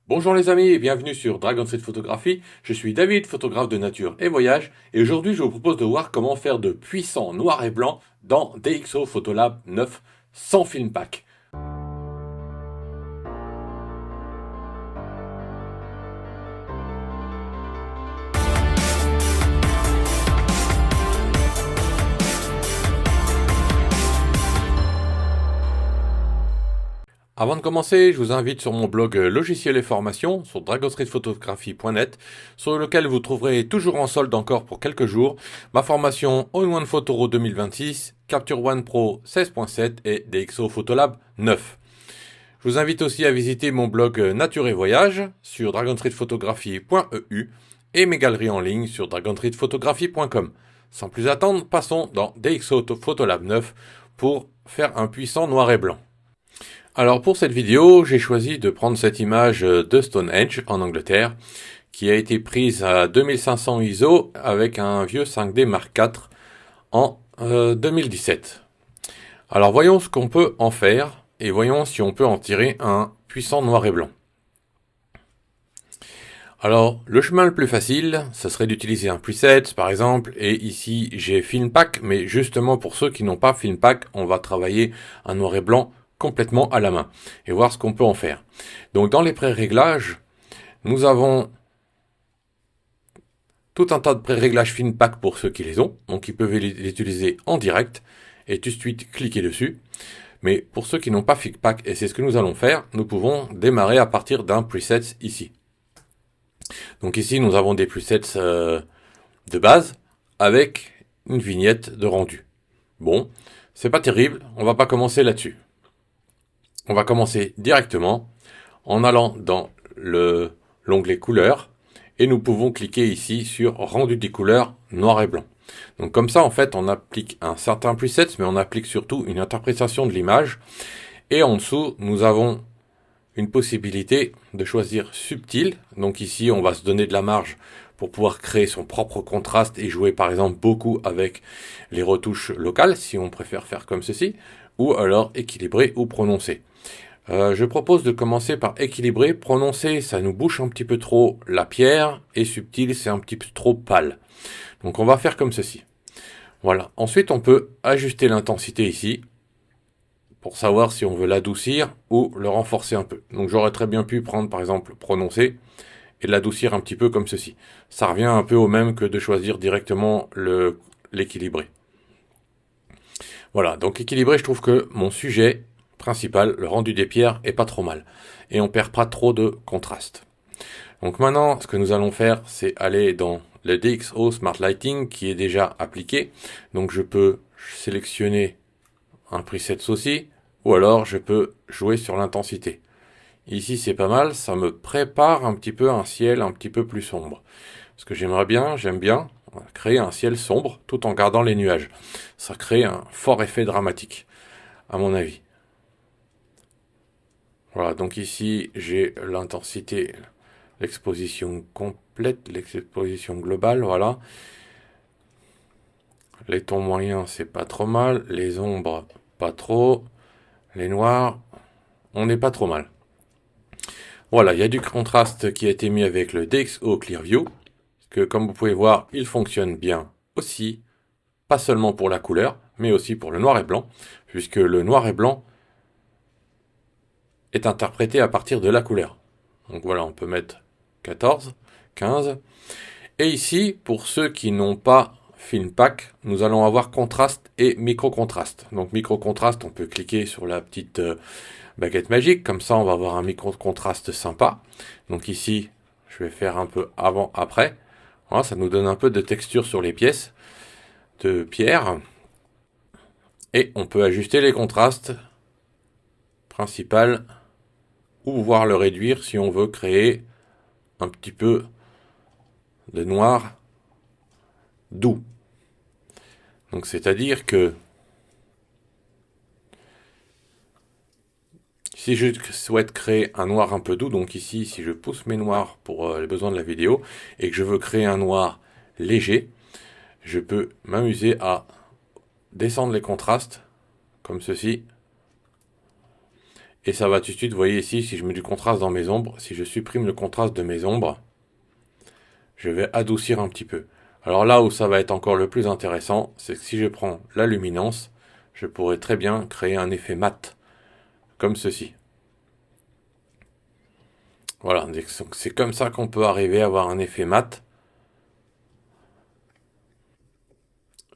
Bonjour les amis et bienvenue sur Dragon Street Photographie. Je suis David, photographe de nature et voyage, et aujourd'hui je vous propose de voir comment faire de puissants noir et blanc dans DxO Photolab 9 sans film pack. Avant de commencer, je vous invite sur mon blog Logiciels et formations sur dragonstreetphotographie.net, sur lequel vous trouverez toujours en solde encore pour quelques jours ma formation All-in-One Photoro 2026, Capture One Pro 16.7 et DxO Photolab 9. Je vous invite aussi à visiter mon blog Nature et Voyage sur dragonstreetphotographie.eu et mes galeries en ligne sur dragonstreetphotographie.com. Sans plus attendre, passons dans DxO Photolab 9 pour faire un puissant noir et blanc. Alors pour cette vidéo, j'ai choisi de prendre cette image de Stonehenge en Angleterre qui a été prise à 2500 ISO avec un vieux 5D Mark IV en 2017. Alors voyons ce qu'on peut en faire et voyons si on peut en tirer un puissant noir et blanc. Alors le chemin le plus facile, ce serait d'utiliser un preset par exemple, et ici j'ai Film Pack, mais justement pour ceux qui n'ont pas Film Pack, on va travailler un noir et blanc complètement à la main et voir ce qu'on peut en faire. Donc dans les pré-réglages, nous avons tout un tas de pré-réglages Film Pack pour ceux qui les ont, donc ils peuvent les utiliser en direct et tout de suite cliquer dessus. Mais pour ceux qui n'ont pas Film Pack, et c'est ce que nous allons faire, nous pouvons démarrer à partir d'un preset ici. Donc ici nous avons des presets de base avec une vignette de rendu. Bon, c'est pas terrible, on va pas commencer là-dessus. On va commencer directement en allant dans l'onglet couleurs et nous pouvons cliquer ici sur rendu des couleurs noir et blanc. Donc comme ça en fait on applique un certain preset, mais on applique surtout une interprétation de l'image, et en dessous nous avons une possibilité de choisir subtil. Donc ici on va se donner de la marge pour pouvoir créer son propre contraste et jouer par exemple beaucoup avec les retouches locales si on préfère faire comme ceci, ou alors équilibrer ou prononcer. Je propose de commencer par équilibrer. Prononcer, ça nous bouche un petit peu trop la pierre, et subtil, c'est un petit peu trop pâle. Donc on va faire comme ceci. Voilà. Ensuite, on peut ajuster l'intensité ici, pour savoir si on veut l'adoucir ou le renforcer un peu. Donc j'aurais très bien pu prendre par exemple prononcer et l'adoucir un petit peu comme ceci. Ça revient un peu au même que de choisir directement l'équilibré. Voilà, donc équilibré, je trouve que mon sujet principal, le rendu des pierres, est pas trop mal. Et on perd pas trop de contraste. Donc maintenant, ce que nous allons faire, c'est aller dans le DxO Smart Lighting qui est déjà appliqué. Donc je peux sélectionner un preset aussi, ou alors je peux jouer sur l'intensité. Ici c'est pas mal, ça me prépare un petit peu un ciel un petit peu plus sombre. Ce que j'aime bien créer un ciel sombre tout en gardant les nuages. Ça crée un fort effet dramatique, à mon avis. Voilà, donc ici j'ai l'intensité, l'exposition complète, l'exposition globale, voilà. Les tons moyens, c'est pas trop mal. Les ombres, pas trop. Les noirs, on n'est pas trop mal. Voilà, il y a du contraste qui a été mis avec le DxO Clearview, que comme vous pouvez voir, il fonctionne bien aussi, pas seulement pour la couleur, mais aussi pour le noir et blanc, puisque le noir et blanc est interprété à partir de la couleur. Donc voilà, on peut mettre 14, 15. Et ici, pour ceux qui n'ont pas Film Pack, nous allons avoir contraste et micro-contraste. Donc micro-contraste, on peut cliquer sur la petite baguette magique, comme ça on va avoir un micro-contraste sympa. Donc ici, je vais faire un peu avant-après. Voilà, ça nous donne un peu de texture sur les pièces de pierre. Et on peut ajuster les contrastes principal, ou voir le réduire si on veut créer un petit peu de noir doux. Donc c'est-à-dire que si je souhaite créer un noir un peu doux, donc ici si je pousse mes noirs pour les besoins de la vidéo et que je veux créer un noir léger, je peux m'amuser à descendre les contrastes comme ceci Et ça va tout de suite, vous voyez ici, si je mets du contraste dans mes ombres, si je supprime le contraste de mes ombres, je vais adoucir un petit peu. Alors là où ça va être encore le plus intéressant, c'est que si je prends la luminance, je pourrais très bien créer un effet mat, comme ceci. Voilà, c'est comme ça qu'on peut arriver à avoir un effet mat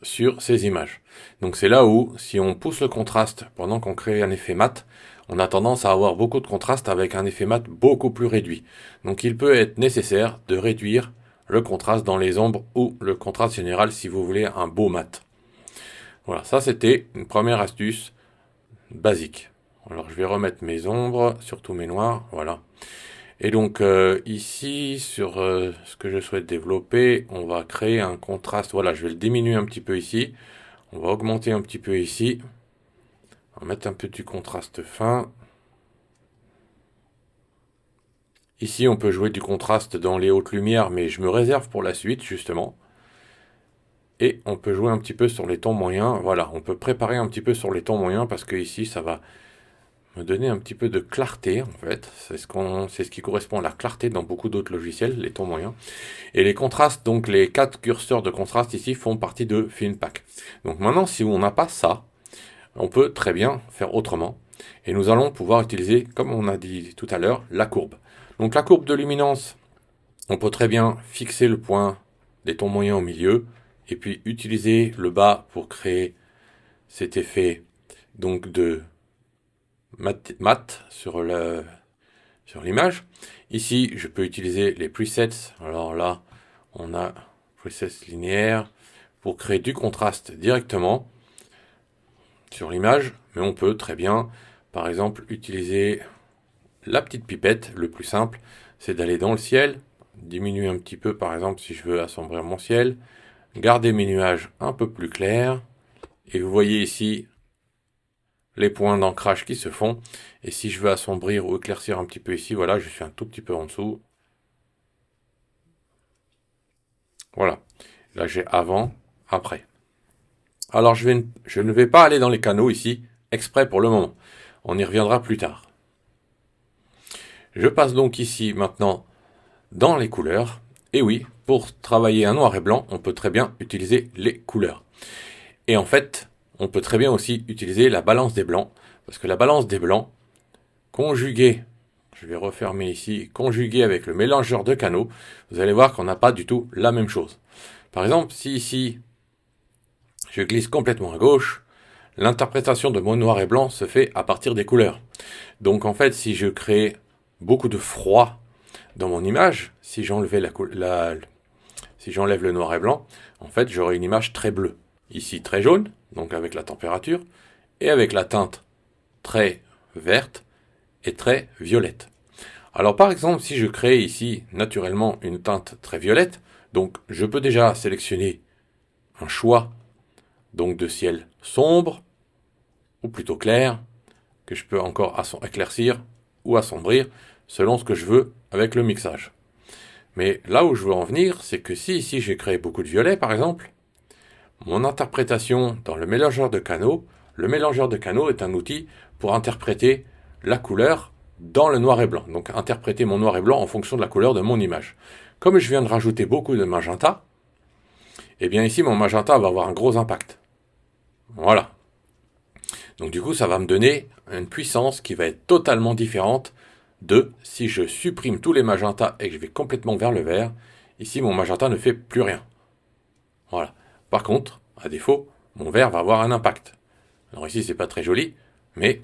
sur ces images. Donc c'est là où, si on pousse le contraste pendant qu'on crée un effet mat, on a tendance à avoir beaucoup de contraste avec un effet mat beaucoup plus réduit. Donc il peut être nécessaire de réduire le contraste dans les ombres ou le contraste général si vous voulez un beau mat. Voilà, ça c'était une première astuce basique. Alors je vais remettre mes ombres, surtout mes noirs, voilà. Et donc ici, sur ce que je souhaite développer, on va créer un contraste. Voilà, je vais le diminuer un petit peu ici. On va augmenter un petit peu ici. On va mettre un peu du contraste fin. Ici, on peut jouer du contraste dans les hautes lumières, mais je me réserve pour la suite, justement. Et on peut jouer un petit peu sur les tons moyens. Voilà, on peut préparer un petit peu sur les tons moyens, parce que ici, ça va me donner un petit peu de clarté, en fait. C'est ce qui correspond à la clarté dans beaucoup d'autres logiciels, les tons moyens. Et les contrastes, donc les 4 curseurs de contraste ici, font partie de FilmPack. Donc maintenant, si on n'a pas ça, on peut très bien faire autrement. Et nous allons pouvoir utiliser, comme on a dit tout à l'heure, la courbe. Donc la courbe de luminance, on peut très bien fixer le point des tons moyens au milieu, et puis utiliser le bas pour créer cet effet donc de mat sur l'image. Ici, je peux utiliser les presets. Alors là, on a presets linéaires pour créer du contraste directement sur l'image, mais on peut très bien, par exemple, utiliser la petite pipette. Le plus simple, c'est d'aller dans le ciel, diminuer un petit peu, par exemple, si je veux assombrir mon ciel, garder mes nuages un peu plus clairs, et vous voyez ici les points d'ancrage qui se font. Et si je veux assombrir ou éclaircir un petit peu ici, voilà, je suis un tout petit peu en dessous. Voilà, là j'ai avant, après. Alors je ne vais pas aller dans les canaux ici, exprès pour le moment. On y reviendra plus tard. Je passe donc ici maintenant dans les couleurs. Et oui, pour travailler un noir et blanc, on peut très bien utiliser les couleurs. Et en fait, on peut très bien aussi utiliser la balance des blancs, parce que la balance des blancs, conjuguée, je vais refermer ici, conjuguée avec le mélangeur de canaux, vous allez voir qu'on n'a pas du tout la même chose. Par exemple, si ici, je glisse complètement à gauche, l'interprétation de mon noir et blanc se fait à partir des couleurs. Donc en fait, si je crée beaucoup de froid dans mon image, si j'enlève le noir et blanc, en fait, j'aurai une image très bleue. Ici, très jaune, donc avec la température, et avec la teinte très verte et très violette. Alors par exemple, si je crée ici naturellement une teinte très violette, donc je peux déjà sélectionner un choix donc de ciel sombre, ou plutôt clair, que je peux encore éclaircir ou assombrir, selon ce que je veux avec le mixage. Mais là où je veux en venir, c'est que si ici j'ai créé beaucoup de violet par exemple, mon interprétation dans le mélangeur de canaux est un outil pour interpréter la couleur dans le noir et blanc. Donc interpréter mon noir et blanc en fonction de la couleur de mon image. Comme je viens de rajouter beaucoup de magenta, et bien ici mon magenta va avoir un gros impact. Voilà. Donc du coup ça va me donner une puissance qui va être totalement différente de si je supprime tous les magentas et que je vais complètement vers le vert. Ici mon magenta ne fait plus rien. Voilà. Par contre, à défaut, mon vert va avoir un impact. Alors ici, c'est pas très joli, mais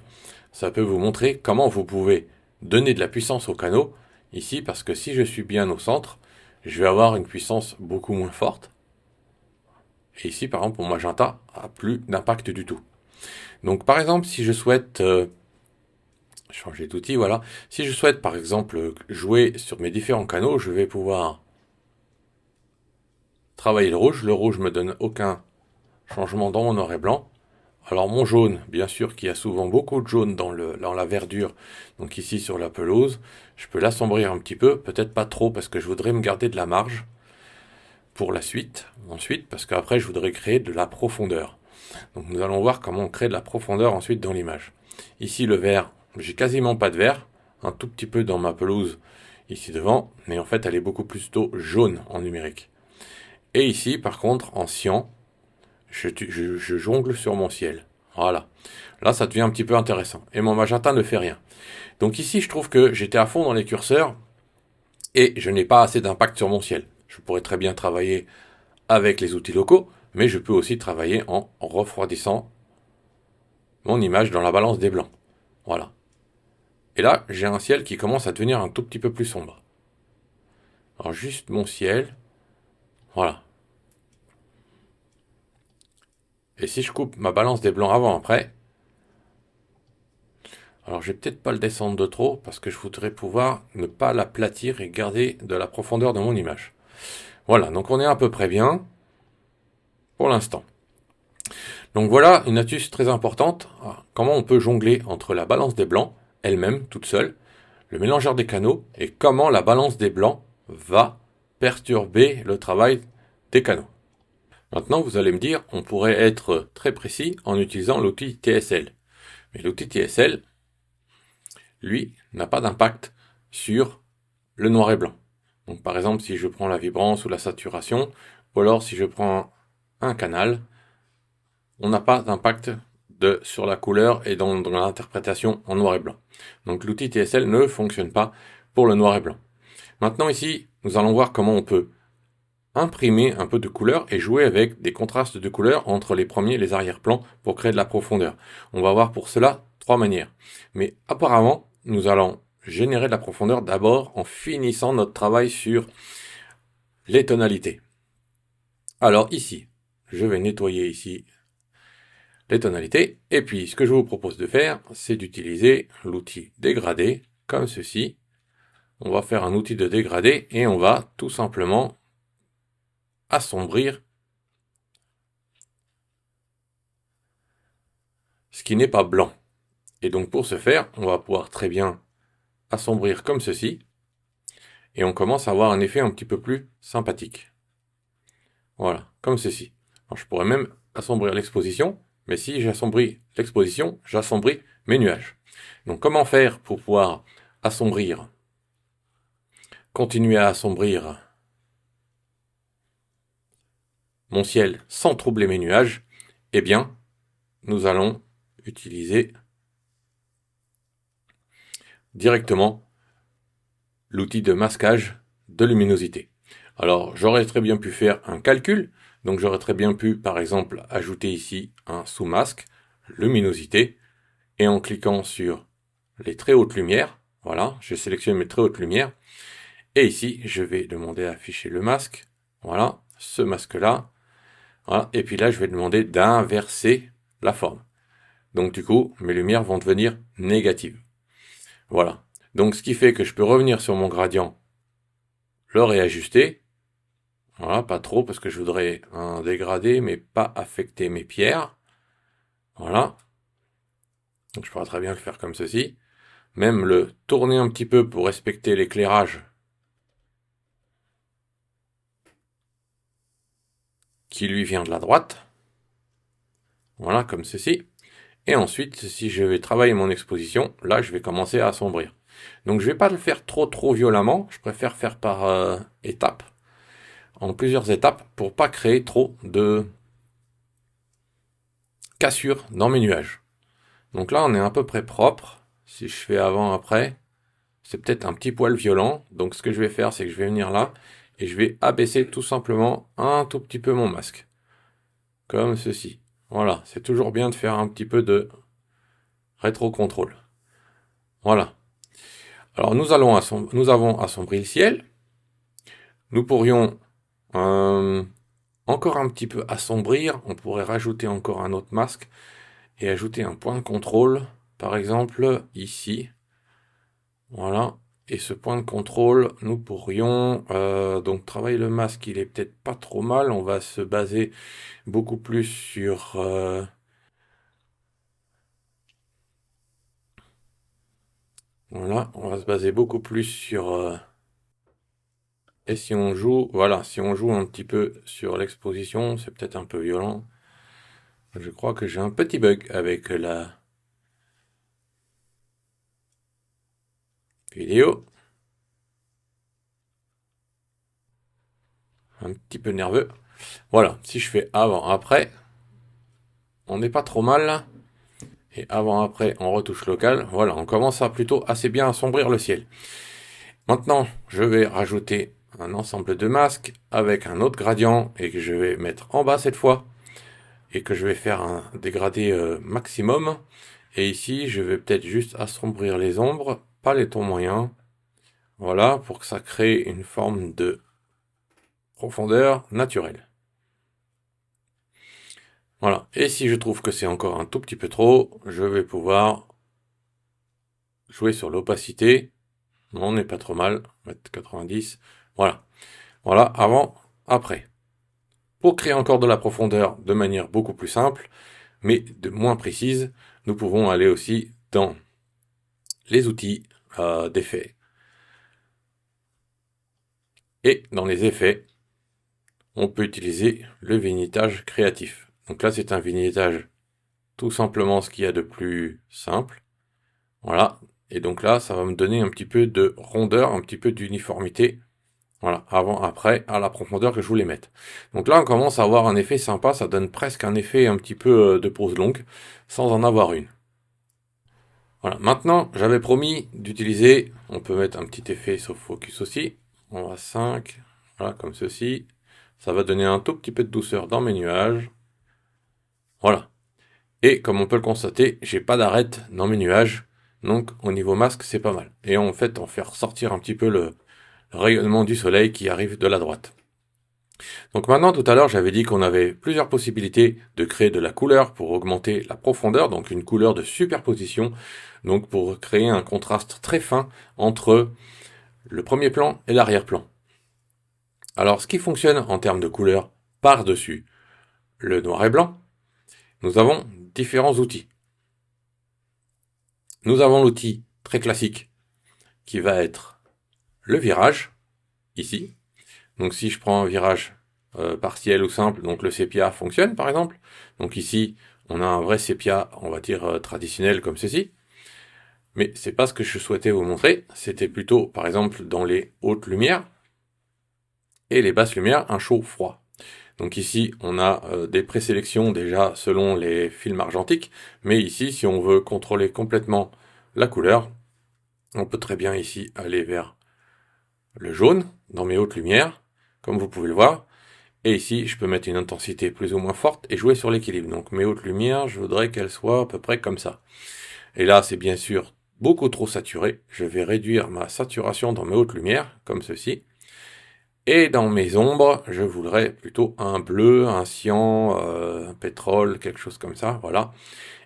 ça peut vous montrer comment vous pouvez donner de la puissance au canot. Ici, parce que si je suis bien au centre, je vais avoir une puissance beaucoup moins forte. Et ici, par exemple, mon magenta a plus d'impact du tout. Donc, par exemple, si je souhaite changer d'outil, voilà. Si je souhaite, par exemple, jouer sur mes différents canaux, je vais pouvoir travailler le rouge. Le rouge me donne aucun changement dans mon noir et blanc. Alors mon jaune, bien sûr qu'il y a souvent beaucoup de jaune dans la verdure, donc ici sur la pelouse, je peux l'assombrir un petit peu, peut-être pas trop parce que je voudrais me garder de la marge pour la suite, ensuite parce qu'après je voudrais créer de la profondeur. Donc nous allons voir comment on crée de la profondeur ensuite dans l'image. Ici le vert, j'ai quasiment pas de vert, un tout petit peu dans ma pelouse ici devant, mais en fait elle est beaucoup plus tôt jaune en numérique. Et ici par contre en cyan, je jongle sur mon ciel. Voilà. Là ça devient un petit peu intéressant. Et mon magenta ne fait rien. Donc ici je trouve que j'étais à fond dans les curseurs et je n'ai pas assez d'impact sur mon ciel. Je pourrais très bien travailler avec les outils locaux, mais je peux aussi travailler en refroidissant mon image dans la balance des blancs. Voilà. Et là, j'ai un ciel qui commence à devenir un tout petit peu plus sombre. Alors juste mon ciel. Voilà. Et si je coupe ma balance des blancs avant-après, alors je vais peut-être pas le descendre de trop parce que je voudrais pouvoir ne pas l'aplatir et garder de la profondeur dans mon image. Voilà, donc on est à peu près bien pour l'instant. Donc voilà une astuce très importante. Comment on peut jongler entre la balance des blancs elle-même, toute seule, le mélangeur des canaux, et comment la balance des blancs va perturber le travail des canaux. Maintenant, vous allez me dire, on pourrait être très précis en utilisant l'outil TSL. Mais l'outil TSL, lui, n'a pas d'impact sur le noir et blanc. Donc par exemple, si je prends la vibrance ou la saturation, ou alors si je prends un canal, on n'a pas d'impact sur la couleur et dans l'interprétation en noir et blanc. Donc l'outil TSL ne fonctionne pas pour le noir et blanc. Maintenant ici, nous allons voir comment on peut imprimer un peu de couleur et jouer avec des contrastes de couleurs entre les premiers et les arrière-plans pour créer de la profondeur. On va voir pour cela 3 manières. Mais apparemment, nous allons générer de la profondeur d'abord en finissant notre travail sur les tonalités. Alors ici, je vais nettoyer ici les tonalités. Et puis, ce que je vous propose de faire, c'est d'utiliser l'outil dégradé, comme ceci. On va faire un outil de dégradé et on va tout simplement assombrir ce qui n'est pas blanc. Et donc pour ce faire, on va pouvoir très bien assombrir comme ceci. Et on commence à avoir un effet un petit peu plus sympathique. Voilà, comme ceci. Alors, je pourrais même assombrir l'exposition, mais si j'assombris l'exposition, j'assombris mes nuages. Donc comment faire pour pouvoir assombrir, continuer à assombrir mon ciel sans troubler mes nuages? Eh bien, nous allons utiliser directement l'outil de masquage de luminosité. Alors, j'aurais très bien pu faire un calcul, donc j'aurais très bien pu, par exemple, ajouter ici un sous-masque, luminosité, et en cliquant sur les très hautes lumières, voilà, je sélectionne mes très hautes lumières, et ici, je vais demander à afficher le masque, voilà, ce masque-là, voilà, et puis là, je vais demander d'inverser la forme. Donc du coup, mes lumières vont devenir négatives. Voilà. Donc ce qui fait que je peux revenir sur mon gradient, le réajuster. Voilà, pas trop parce que je voudrais un dégradé, mais pas affecter mes pierres. Voilà. Donc je pourrais très bien le faire comme ceci. Même le tourner un petit peu pour respecter l'éclairage qui lui vient de la droite. Voilà, comme ceci. Et ensuite, si je vais travailler mon exposition, là, je vais commencer à assombrir. Donc, je ne vais pas le faire trop violemment. Je préfère faire par étapes, en plusieurs étapes, pour pas créer trop de cassures dans mes nuages. Donc là, on est à peu près propre. Si je fais avant-après, c'est peut-être un petit poil violent. Donc, ce que je vais faire, c'est que je vais venir là et je vais abaisser tout simplement un tout petit peu mon masque. Comme ceci. Voilà, c'est toujours bien de faire un petit peu de rétro-contrôle. Voilà. Alors nous avons assombri le ciel. Nous pourrions encore un petit peu assombrir. On pourrait rajouter encore un autre masque et ajouter un point de contrôle. Par exemple, ici. Voilà. Et ce point de contrôle, nous pourrions donc travailler le masque. Il est peut-être pas trop mal. On va se baser beaucoup plus sur... voilà, on va se baser beaucoup plus sur... et si on joue, voilà, si on joue un petit peu sur l'exposition, c'est peut-être un peu violent. Je crois que j'ai un petit bug avec vidéo. Un petit peu nerveux. Voilà, si je fais avant, après, on n'est pas trop mal là. Et avant, après, en retouche locale, voilà, on commence à plutôt assez bien assombrir le ciel. Maintenant, je vais rajouter un ensemble de masques avec un autre gradient et que je vais mettre en bas cette fois. Et que je vais faire un dégradé maximum. Et ici, je vais peut-être juste assombrir les ombres, pas les tons moyens. Voilà, pour que ça crée une forme de profondeur naturelle. Voilà, et si je trouve que c'est encore un tout petit peu trop, je vais pouvoir jouer sur l'opacité. Non, on n'est pas trop mal, mettre 90. Voilà, voilà, avant, après. Pour créer encore de la profondeur de manière beaucoup plus simple, mais de moins précise, nous pouvons aller aussi dans les outils d'effets. Et dans les effets, on peut utiliser le vignettage créatif. Donc là, c'est un vignettage tout simplement ce qu'il y a de plus simple. Voilà. Et donc là, ça va me donner un petit peu de rondeur, un petit peu d'uniformité. Voilà, avant, après, à la profondeur que je voulais mettre. Donc là, on commence à avoir un effet sympa, ça donne presque un effet un petit peu de pose longue, sans en avoir une. Voilà, maintenant, j'avais promis d'utiliser, on peut mettre un petit effet sauf focus aussi. On va 5, voilà, comme ceci. Ça va donner un tout petit peu de douceur dans mes nuages. Voilà. Et comme on peut le constater, j'ai pas d'arête dans mes nuages. Donc au niveau masque, c'est pas mal. Et en fait, on fait ressortir un petit peu le rayonnement du soleil qui arrive de la droite. Donc maintenant, tout à l'heure, j'avais dit qu'on avait plusieurs possibilités de créer de la couleur pour augmenter la profondeur, donc une couleur de superposition, donc pour créer un contraste très fin entre le premier plan et l'arrière-plan. Alors, ce qui fonctionne en termes de couleur par-dessus le noir et blanc, nous avons différents outils. Nous avons l'outil très classique qui va être le virage, ici. Donc si je prends un virage partiel ou simple, donc le sépia fonctionne par exemple. Donc ici, on a un vrai sépia, on va dire traditionnel comme ceci. Mais c'est pas ce que je souhaitais vous montrer, c'était plutôt par exemple dans les hautes lumières et les basses lumières, un chaud-froid. Donc ici, on a des présélections déjà selon les films argentiques, mais ici, si on veut contrôler complètement la couleur, on peut très bien ici aller vers le jaune dans mes hautes lumières, comme vous pouvez le voir. Et ici, je peux mettre une intensité plus ou moins forte et jouer sur l'équilibre. Donc mes hautes lumières, je voudrais qu'elles soient à peu près comme ça. Et là, c'est bien sûr beaucoup trop saturé. Je vais réduire ma saturation dans mes hautes lumières, comme ceci. Et dans mes ombres, je voudrais plutôt un bleu, un cyan, un pétrole, quelque chose comme ça, voilà.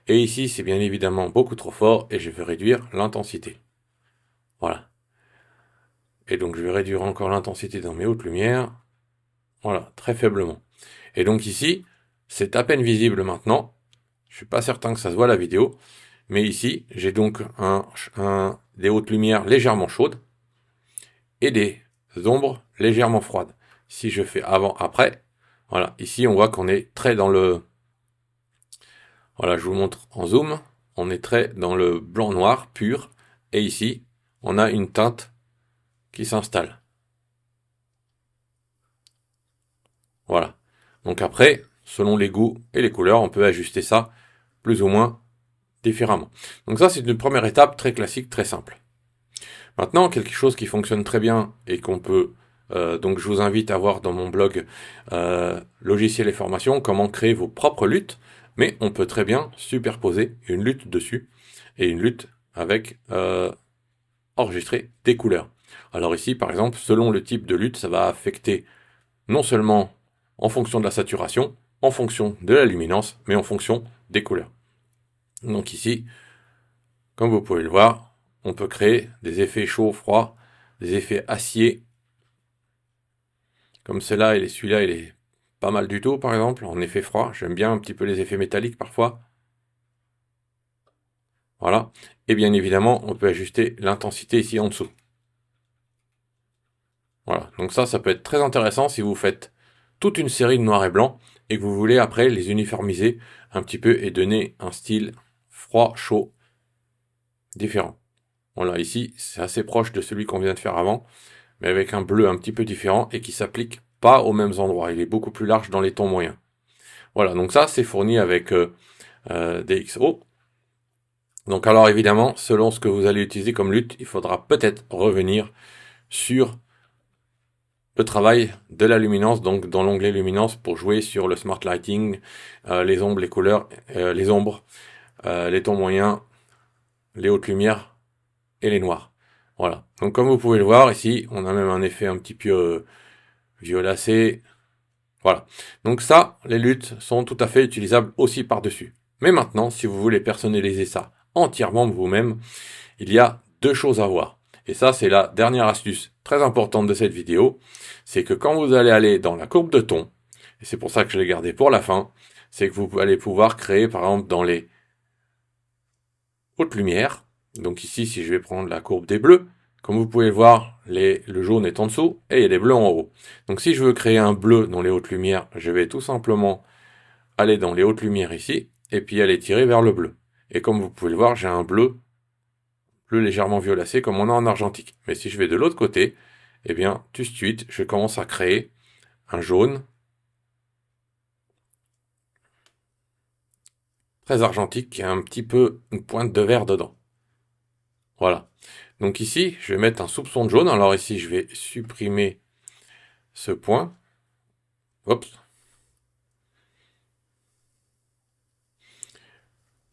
Et ici, c'est bien évidemment beaucoup trop fort et je vais réduire l'intensité. Voilà. Et donc, je vais réduire encore l'intensité dans mes hautes lumières. Voilà, très faiblement. Et donc ici, c'est à peine visible maintenant. Je suis pas certain que ça se voit la vidéo. Mais ici, j'ai donc des hautes lumières légèrement chaudes et des ombres légèrement froides. Si je fais avant-après, voilà, ici on voit qu'on est très dans le... Voilà, je vous montre en zoom. On est très dans le blanc-noir pur. Et ici, on a une teinte qui s'installe. Voilà. Donc après, selon les goûts et les couleurs, on peut ajuster ça plus ou moins différemment. Donc ça, c'est une première étape très classique, très simple. Maintenant, quelque chose qui fonctionne très bien et qu'on peut... donc je vous invite à voir dans mon blog logiciels et formations comment créer vos propres luttes, mais on peut très bien superposer une lutte dessus et une lutte avec enregistrer des couleurs. Alors ici, par exemple, selon le type de lutte, ça va affecter non seulement en fonction de la saturation, en fonction de la luminance, mais en fonction des couleurs. Donc ici, comme vous pouvez le voir, on peut créer des effets chaud-froid, des effets acier. Comme celui-là, il est pas mal du tout, par exemple, en effet froid. J'aime bien un petit peu les effets métalliques parfois. Voilà. Et bien évidemment, on peut ajuster l'intensité ici en dessous. Voilà. Donc ça peut être très intéressant si vous faites toute une série de noir et blanc et que vous voulez après les uniformiser un petit peu et donner un style froid, chaud, différent. Voilà, ici, c'est assez proche de celui qu'on vient de faire avant, mais avec un bleu un petit peu différent et qui s'applique pas aux mêmes endroits. Il est beaucoup plus large dans les tons moyens. Voilà, donc ça, c'est fourni avec DxO. Donc alors évidemment, selon ce que vous allez utiliser comme lutte, il faudra peut-être revenir sur le travail de la luminance, donc dans l'onglet luminance pour jouer sur le smart lighting, les ombres, les couleurs, les ombres, les tons moyens, les hautes lumières et les noirs. Voilà. Donc comme vous pouvez le voir ici, on a même un effet un petit peu violacé. Voilà. Donc ça, les luttes sont tout à fait utilisables aussi par-dessus. Mais maintenant, si vous voulez personnaliser ça entièrement vous-même, il y a deux choses à voir. Et ça, c'est la dernière astuce très importante de cette vidéo. C'est que quand vous allez aller dans la courbe de ton, et c'est pour ça que je l'ai gardé pour la fin, c'est que vous allez pouvoir créer, par exemple, dans les hautes lumières. Donc ici, si je vais prendre la courbe des bleus, comme vous pouvez le voir, le jaune est en dessous et il y a les bleus en haut. Donc si je veux créer un bleu dans les hautes lumières, je vais tout simplement aller dans les hautes lumières ici, et puis aller tirer vers le bleu. Et comme vous pouvez le voir, j'ai un bleu légèrement violacé comme on a en argentique. Mais si je vais de l'autre côté, eh bien, tout de suite, je commence à créer un jaune très argentique qui a un petit peu une pointe de vert dedans. Voilà. Donc ici, je vais mettre un soupçon de jaune. Alors ici, je vais supprimer ce point. Hop.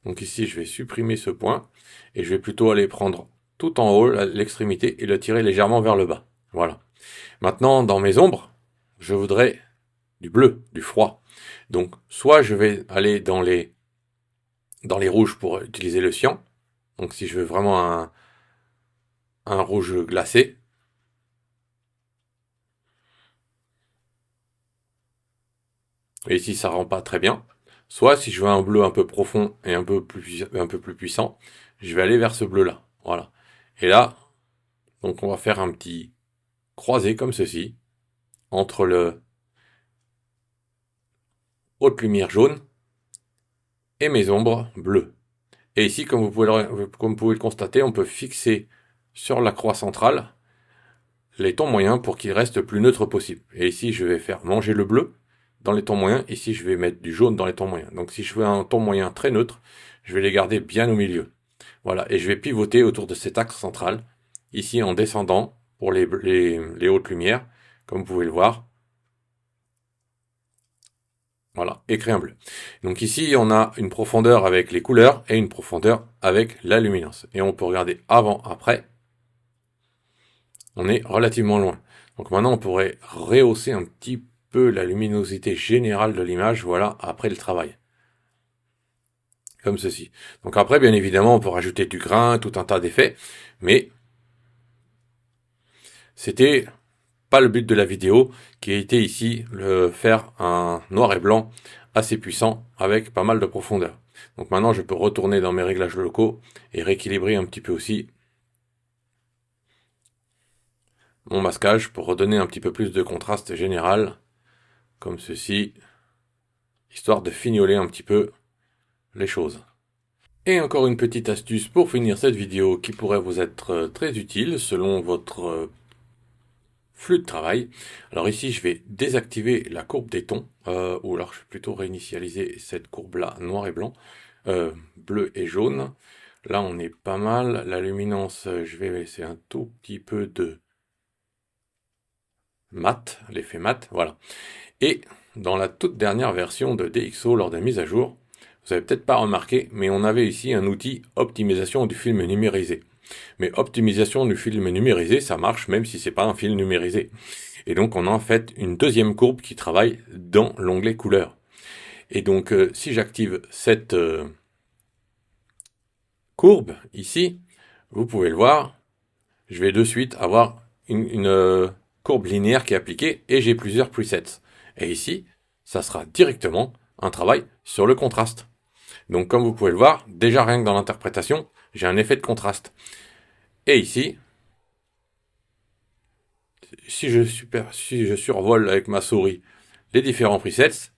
Donc ici, je vais supprimer ce point et je vais plutôt aller prendre tout en haut l'extrémité et le tirer légèrement vers le bas. Voilà. Maintenant, dans mes ombres, je voudrais du bleu, du froid. Donc, soit je vais aller dans les rouges pour utiliser le cyan. Donc, si je veux vraiment un rouge glacé. Et ici, ça rend pas très bien. Soit, si je veux un bleu un peu profond et un peu plus puissant, je vais aller vers ce bleu-là. Voilà. Et là, donc on va faire un petit croisé comme ceci, entre le haute lumière jaune et mes ombres bleues. Et ici, comme vous pouvez le constater, on peut fixer sur la croix centrale les tons moyens pour qu'ils restent le plus neutres possible. Et ici, je vais faire manger le bleu dans les tons moyens. Ici, je vais mettre du jaune dans les tons moyens. Donc si je veux un ton moyen très neutre, je vais les garder bien au milieu. Voilà, et je vais pivoter autour de cet axe central, ici en descendant pour les hautes lumières, comme vous pouvez le voir. Voilà, et créer un bleu. Donc ici, on a une profondeur avec les couleurs et une profondeur avec la luminance. Et on peut regarder avant, après. On est relativement loin. Donc maintenant, on pourrait rehausser un petit peu la luminosité générale de l'image, voilà, après le travail. Comme ceci. Donc après, bien évidemment, on peut rajouter du grain, tout un tas d'effets, mais c'était pas le but de la vidéo, qui a été ici le faire un noir et blanc assez puissant avec pas mal de profondeur. Donc maintenant, je peux retourner dans mes réglages locaux et rééquilibrer un petit peu aussi mon masquage pour redonner un petit peu plus de contraste général, comme ceci, histoire de fignoler un petit peu les choses. Et encore une petite astuce pour finir cette vidéo qui pourrait vous être très utile selon votre flux de travail. Alors ici, je vais désactiver la courbe des tons, ou alors je vais plutôt réinitialiser cette courbe-là, noir et blanc, bleu et jaune. Là, on est pas mal. La luminance, je vais laisser un tout petit peu de mat, l'effet mat, voilà. Et dans la toute dernière version de DxO lors des mises à jour, vous avez peut-être pas remarqué, mais on avait ici un outil optimisation du film numérisé. Mais optimisation du film numérisé, ça marche même si c'est pas un film numérisé. Et donc on a en fait une deuxième courbe qui travaille dans l'onglet couleur. Et donc si j'active cette courbe ici, vous pouvez le voir, je vais de suite avoir une courbe linéaire qui est appliquée et j'ai plusieurs presets. Et ici, ça sera directement un travail sur le contraste. Donc comme vous pouvez le voir, déjà rien que dans l'interprétation, j'ai un effet de contraste. Et ici, si je survole avec ma souris les différents presets,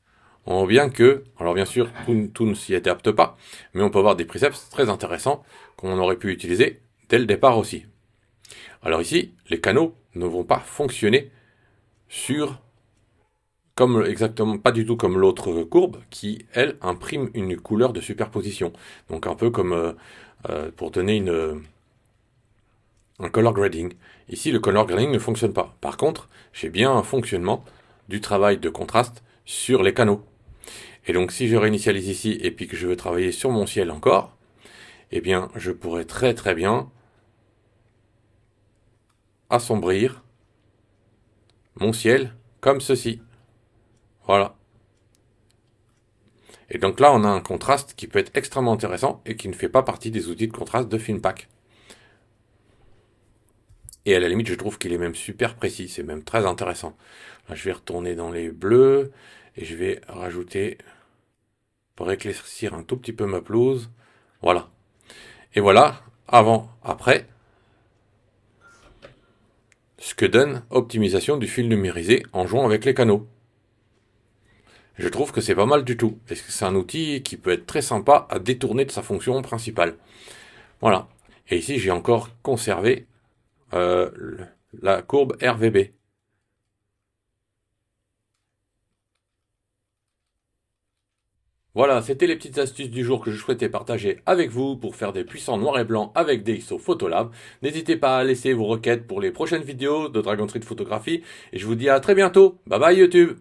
on voit bien que, alors bien sûr, tout ne s'y adapte pas, mais on peut avoir des presets très intéressants qu'on aurait pu utiliser dès le départ aussi. Alors ici, les canaux ne vont pas fonctionner exactement pas du tout comme l'autre courbe qui, elle, imprime une couleur de superposition. Donc un peu comme pour donner un color grading. Ici, le color grading ne fonctionne pas. Par contre, j'ai bien un fonctionnement du travail de contraste sur les canaux. Et donc si je réinitialise ici et puis que je veux travailler sur mon ciel encore, eh bien je pourrais très très bien assombrir mon ciel comme ceci. Voilà. Et donc là on a un contraste qui peut être extrêmement intéressant et qui ne fait pas partie des outils de contraste de FilmPack. Et à la limite je trouve qu'il est même super précis, c'est même très intéressant. Là je vais retourner dans les bleus et je vais rajouter, pour éclaircir un tout petit peu ma pelouse, voilà. Et voilà, avant, après, ce que donne optimisation du fil numérisé en jouant avec les canaux. Je trouve que c'est pas mal du tout, parce que c'est un outil qui peut être très sympa à détourner de sa fonction principale. Voilà. Et ici, j'ai encore conservé euh, la courbe RVB. Voilà, c'était les petites astuces du jour que je souhaitais partager avec vous pour faire des puissants noirs et blancs avec DxO Photolab. N'hésitez pas à laisser vos requêtes pour les prochaines vidéos de Dragon Street Photographie et je vous dis à très bientôt. Bye bye YouTube!